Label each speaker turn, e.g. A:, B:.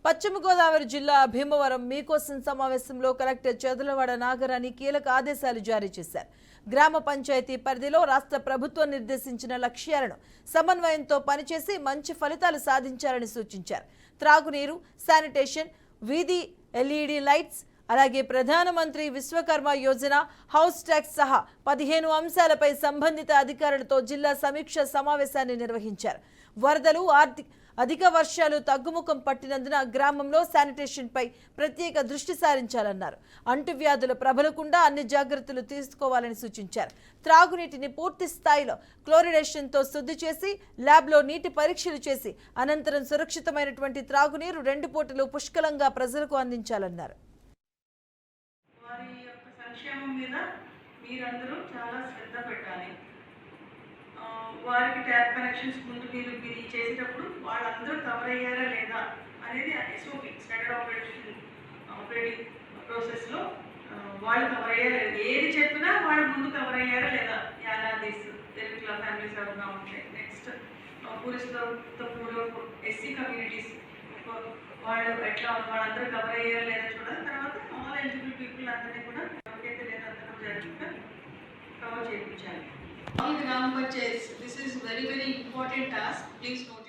A: పశ్చిమ గోదావరి జిల్లా భీమవరం మీకోసం సమావేశంలో కలెక్టర్ చదలవాడ నాగరాణి కీలక ఆదేశాలు జారీ చేశారు. గ్రామ పంచాయతీ పరిధిలో రాష్ట్ర ప్రభుత్వం నిర్దేశించిన లక్ష్యాలను సమన్వయంతో పనిచేసి మంచి ఫలితాలు సాధించాలని సూచించారు. త్రాగునీరు, శానిటేషన్, వీధి ఎల్ఈడి లైట్స్, అలాగే ప్రధానమంత్రి విశ్వకర్మ యోజన, హౌస్ ట్యాక్స్ సహా 15 అంశాలపై సంబంధిత అధికారులతో జిల్లా సమీక్ష సమావేశాన్ని నిర్వహించారు. వరదలు, అధిక వర్షాలు తగ్గుముఖం పట్టినందున గ్రామంలో శానిటేషన్ పై ప్రత్యేక దృష్టి సారించాలన్నారు. అంటువ్యాధులు ప్రబలకుండా అన్ని జాగ్రత్తలు తీసుకోవాలని సూచించారు. త్రాగునీటిని పూర్తి స్థాయిలో క్లోరినేషన్తో శుద్ధి చేసి ల్యాబ్లో నీటి పరీక్షలు చేసి అనంతరం సురక్షితమైనటువంటి త్రాగునీరు 2 పూటలు పుష్కలంగా ప్రజలకు అందించాలన్నారు.
B: మీరందరూ చాలా శ్రద్ధ పెట్టాలి. వారికి ట్యాప్ కనెక్షన్స్ ముందు మీరు చేసేటప్పుడు వాళ్ళందరూ కవర్ అయ్యారా లేదా అనేది ఎస్ఓపి స్టాండర్డ్ ఆపరేటింగ్ ప్రాసెస్లో వాళ్ళు కవర్ అయ్యారా లేదా, ఏది చెప్పినా వాళ్ళు ముందు కవర్ అయ్యారా లేదా, యానాదీస్ తెలుగు ఫ్యామిలీస్ ఎవరైనా ఉంటాయి. నెక్స్ట్ పూరిస్తో ఎస్సీ కమ్యూనిటీస్ వాళ్ళు ఎట్లా వాళ్ళందరూ కవర్ అయ్యారా లేదా చూడాలి. తర్వాత ఆల్ ఎలిజిబుల్ పీపుల్ అందరినీ కూడా ఎవరికైతే లేదా అందరూ జరుగుతుందో కవర్ చేయించాలి. All Gram Panchayats, this is very important task. Please note.